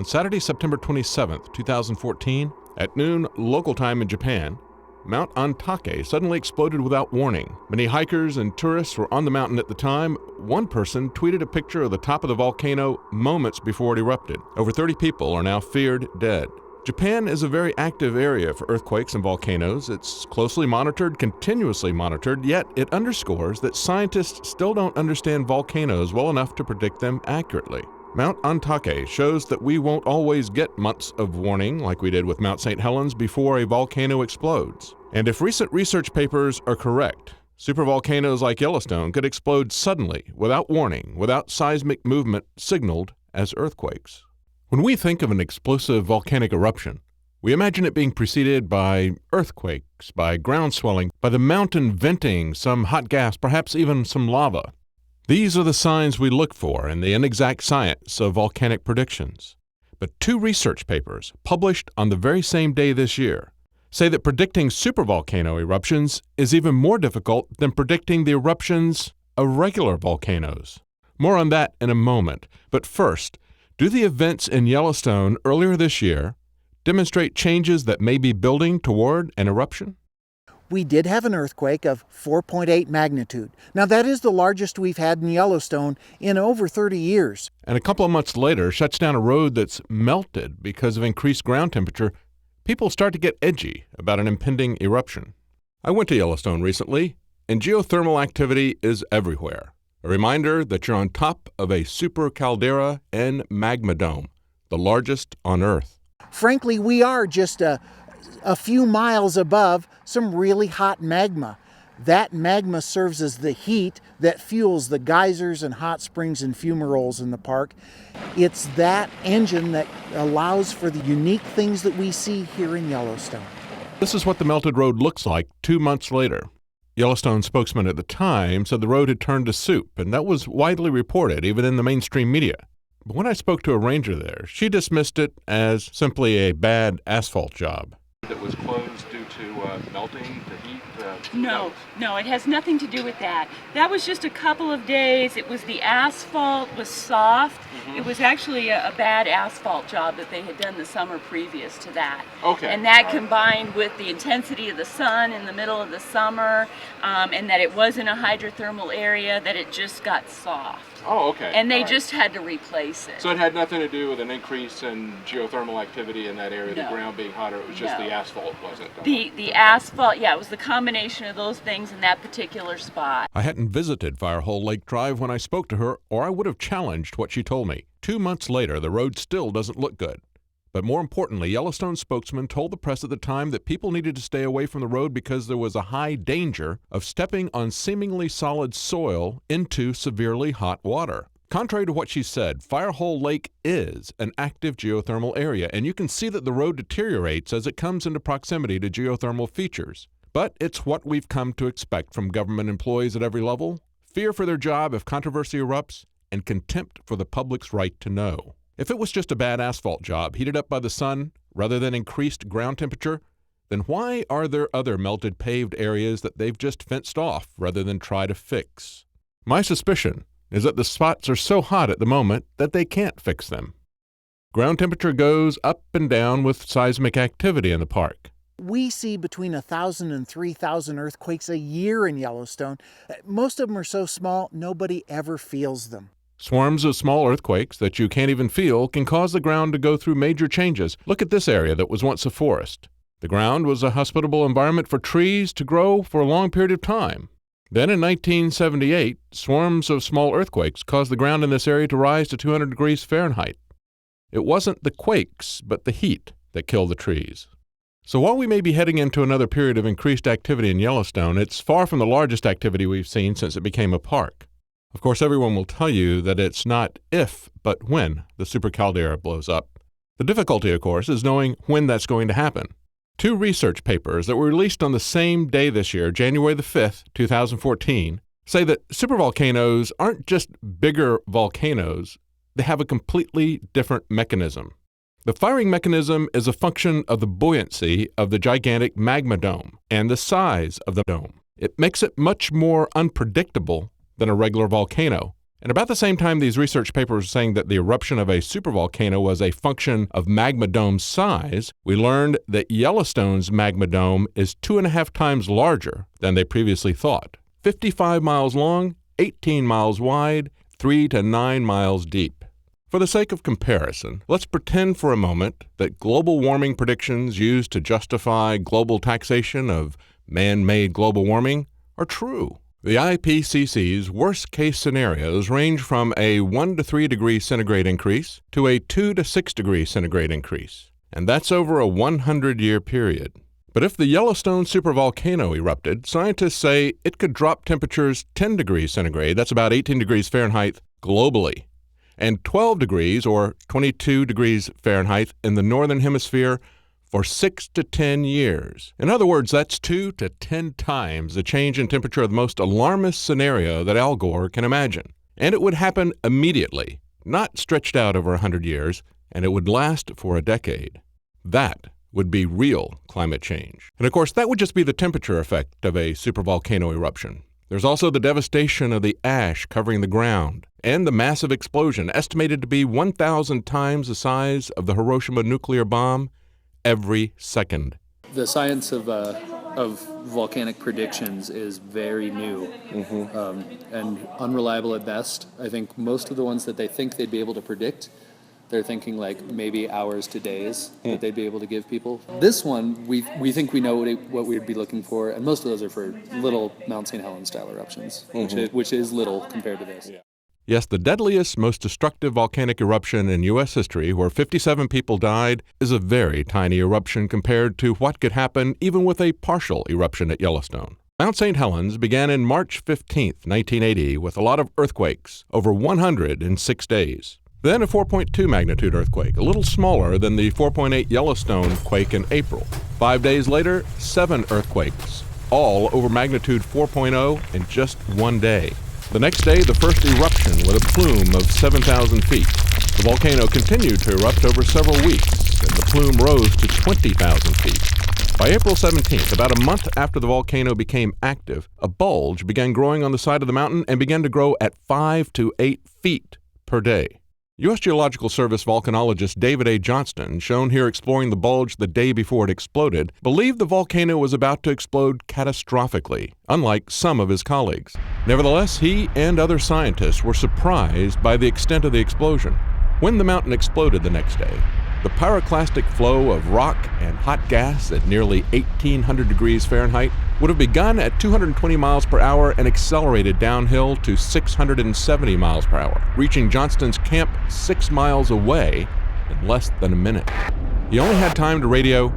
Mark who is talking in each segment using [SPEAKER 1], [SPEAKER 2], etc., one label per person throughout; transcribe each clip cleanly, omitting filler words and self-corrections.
[SPEAKER 1] Saturday, September 27th, 2014, at noon local time in Japan, Mount Antake suddenly exploded without warning. Many hikers and tourists were on the mountain at the time. One person tweeted a picture of the top of the volcano moments before it erupted. Over 30 people are now feared dead. Japan is a very active area for earthquakes and volcanoes. It's closely monitored, continuously monitored, yet it underscores that scientists still don't understand volcanoes well enough to predict them accurately. Mount Antake shows that we won't always get months of warning like we did with Mount St. Helens before a volcano explodes. And if recent research papers are correct, supervolcanoes like Yellowstone could explode suddenly, without warning, without seismic movement signaled as earthquakes. When we think of an explosive volcanic eruption, we imagine it being preceded by earthquakes, by ground swelling, by the mountain venting some hot gas, perhaps even some lava. These are the signs we look for in the inexact science of volcanic predictions. But two research papers, published on the very same day this year, say that predicting supervolcano eruptions is even more difficult than predicting the eruptions of regular volcanoes. More on that in a moment. But first, do the events in Yellowstone earlier this year demonstrate changes that may be building toward an eruption?
[SPEAKER 2] We did have an earthquake of 4.8 magnitude. Now that is the largest we've had in Yellowstone in over 30 years.
[SPEAKER 1] And a couple of months later shuts down a road that's melted because of increased ground temperature. People start to get edgy about an impending eruption. I went to Yellowstone recently, and geothermal activity is everywhere. A reminder that you're on top of a super caldera and magma dome, the largest on Earth.
[SPEAKER 2] Frankly, we are just a few miles above some really hot magma. That magma serves as the heat that fuels the geysers and hot springs and fumaroles in the park. It's that engine that allows for the unique things that we see here in Yellowstone.
[SPEAKER 1] This is what the melted road looks like 2 months later. Yellowstone spokesman at the time said the road had turned to soup, and that was widely reported, even in the mainstream media. But when I spoke to a ranger there, she dismissed it as simply a bad asphalt job.
[SPEAKER 3] That was closed due to melting, the heat?
[SPEAKER 4] No, it has nothing to do with that. That was just a couple of days. It was the asphalt was soft. It was actually a bad asphalt job that they had done the summer previous to that.
[SPEAKER 3] Okay.
[SPEAKER 4] And that combined with the intensity of the sun in the middle of the summer, and that it was in a hydrothermal area, that it just got soft.
[SPEAKER 3] Oh, okay.
[SPEAKER 4] And they just had to replace it.
[SPEAKER 3] So it had nothing to do with an increase in geothermal activity in that area,
[SPEAKER 4] No.
[SPEAKER 3] the ground being hotter, it was just the asphalt wasn't done.
[SPEAKER 4] The asphalt, yeah, it was the combination of those things in that particular spot.
[SPEAKER 1] I hadn't visited Firehole Lake Drive when I spoke to her, or I would have challenged what she told me. 2 months later, the road still doesn't look good. But more importantly, Yellowstone spokesman told the press at the time that people needed to stay away from the road because there was a high danger of stepping on seemingly solid soil into severely hot water. Contrary to what she said, Firehole Lake is an active geothermal area, and you can see that the road deteriorates as it comes into proximity to geothermal features. But it's what we've come to expect from government employees at every level: fear for their job if controversy erupts, and contempt for the public's right to know. If it was just a bad asphalt job heated up by the sun rather than increased ground temperature, then why are there other melted paved areas that they've just fenced off rather than try to fix? My suspicion is that the spots are so hot at the moment that they can't fix them. Ground temperature goes up and down with seismic activity in the park.
[SPEAKER 2] We see between 1,000 and 3,000 earthquakes a year in Yellowstone. Most of them are so small, nobody ever feels them.
[SPEAKER 1] Swarms of small earthquakes that you can't even feel can cause the ground to go through major changes. Look at this area that was once a forest. The ground was a hospitable environment for trees to grow for a long period of time. Then in 1978, swarms of small earthquakes caused the ground in this area to rise to 200 degrees Fahrenheit. It wasn't the quakes, but the heat that killed the trees. So while we may be heading into another period of increased activity in Yellowstone, it's far from the largest activity we've seen since it became a park. Of course, everyone will tell you that it's not if, but when the super caldera blows up. The difficulty, of course, is knowing when that's going to happen. Two research papers that were released on the same day this year, January the 5th, 2014, say that supervolcanoes aren't just bigger volcanoes, they have a completely different mechanism. The firing mechanism is a function of the buoyancy of the gigantic magma dome and the size of the dome. It makes it much more unpredictable than a regular volcano. And about the same time these research papers were saying that the eruption of a supervolcano was a function of magma dome size, we learned that Yellowstone's magma dome is 2.5 times larger than they previously thought. 55 miles long, 18 miles wide, 3 to 9 miles deep. For the sake of comparison, let's pretend for a moment that global warming predictions used to justify global taxation of man-made global warming are true. The IPCC's worst-case scenarios range from a 1 to 3 degree centigrade increase to a 2 to 6 degree centigrade increase, and that's over a 100-year period. But if the Yellowstone supervolcano erupted, scientists say it could drop temperatures 10 degrees centigrade, that's about 18 degrees Fahrenheit, globally, and 12 degrees or 22 degrees Fahrenheit in the northern hemisphere for 6 to 10 years. In other words, that's 2 to 10 times the change in temperature of the most alarmist scenario that Al Gore can imagine. And it would happen immediately, not stretched out over 100 years, and it would last for a decade. That would be real climate change. And of course, that would just be the temperature effect of a supervolcano eruption. There's also the devastation of the ash covering the ground and the massive explosion, estimated to be 1,000 times the size of the Hiroshima nuclear bomb, every second.
[SPEAKER 5] The science of volcanic predictions is very new and unreliable at best. I think most of the ones that they think they'd be able to predict, they're thinking like maybe hours to days that they'd be able to give people. This one, we think we know what we'd be looking for, and most of those are for little Mount St. Helens style eruptions, which is little compared to this. Yeah.
[SPEAKER 1] Yes, the deadliest, most destructive volcanic eruption in U.S. history, where 57 people died, is a very tiny eruption compared to what could happen even with a partial eruption at Yellowstone. Mount St. Helens began in March 15, 1980, with a lot of earthquakes, over 100 in 6 days. Then a 4.2 magnitude earthquake, a little smaller than the 4.8 Yellowstone quake in April. 5 days later, 7 earthquakes, all over magnitude 4.0 in just 1 day. The next day, the first eruption with a plume of 7,000 feet. The volcano continued to erupt over several weeks, and the plume rose to 20,000 feet. By April 17th, about a month after the volcano became active, a bulge began growing on the side of the mountain and began to grow at 5 to 8 feet per day. U.S. Geological Service volcanologist David A. Johnston, shown here exploring the bulge the day before it exploded, believed the volcano was about to explode catastrophically, unlike some of his colleagues. Nevertheless, he and other scientists were surprised by the extent of the explosion. When the mountain exploded the next day, the pyroclastic flow of rock and hot gas at nearly 1,800 degrees Fahrenheit would have begun at 220 miles per hour and accelerated downhill to 670 miles per hour, reaching Johnston's camp 6 miles away in less than a minute. He only had time to radio,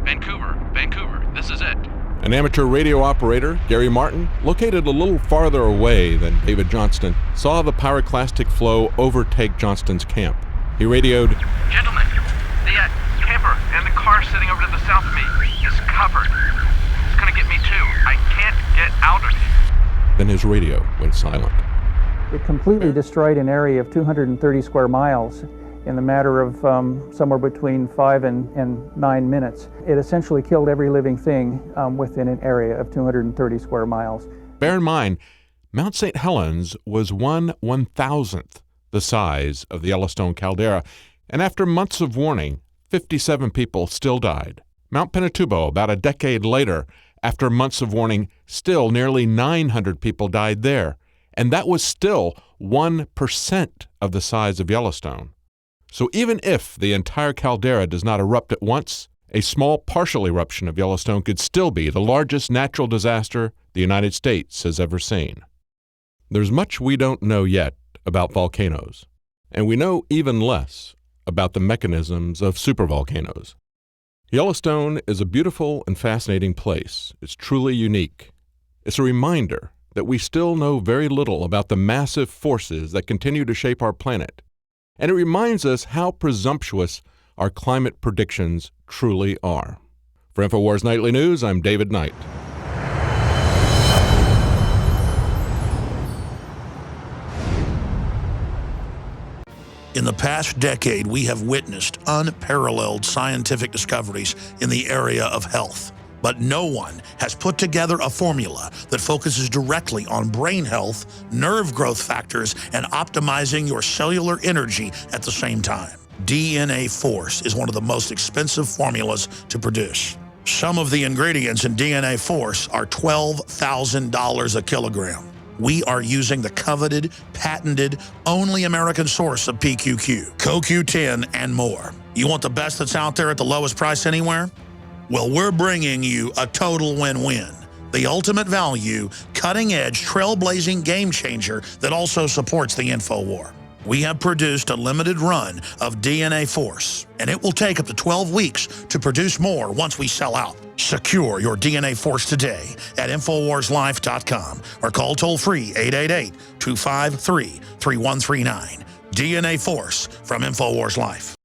[SPEAKER 1] Vancouver, this is it." An amateur radio operator, Gary Martin, located a little farther away than David Johnston, saw the pyroclastic flow overtake Johnston's camp. He radioed,
[SPEAKER 6] "Gentlemen, the camper and the car sitting over to the south of me is covered. It's gonna get me too. I can't get out of here."
[SPEAKER 1] Then his radio went silent.
[SPEAKER 7] It completely destroyed an area of 230 square miles in the matter of somewhere between 5 and 9 minutes. It essentially killed every living thing within an area of 230 square miles.
[SPEAKER 1] Bear in mind, Mount St. Helens was 1/1,000th the size of the Yellowstone caldera, and after months of warning, 57 people still died. Mount Pinatubo, about a decade later, after months of warning, still nearly 900 people died there, and that was still 1% of the size of Yellowstone. So even if the entire caldera does not erupt at once, a small partial eruption of Yellowstone could still be the largest natural disaster the United States has ever seen. There's much we don't know yet about volcanoes, and we know even less about the mechanisms of supervolcanoes. Yellowstone is a beautiful and fascinating place. It's truly unique. It's a reminder that we still know very little about the massive forces that continue to shape our planet. And it reminds us how presumptuous our climate predictions truly are. For InfoWars Nightly News, I'm David Knight.
[SPEAKER 8] In the past decade, we have witnessed unparalleled scientific discoveries in the area of health. But no one has put together a formula that focuses directly on brain health, nerve growth factors, and optimizing your cellular energy at the same time. DNA Force is one of the most expensive formulas to produce. Some of the ingredients in DNA Force are $12,000 a kilogram. We are using the coveted, patented, only American source of PQQ, CoQ10, and more. You want the best that's out there at the lowest price anywhere? Well, we're bringing you a total win-win. The ultimate value, cutting-edge, trailblazing game changer that also supports the InfoWar. We have produced a limited run of DNA Force, and it will take up to 12 weeks to produce more once we sell out. Secure your DNA Force today at InfoWarsLife.com or call toll-free 888-253-3139. DNA Force from InfoWars Life.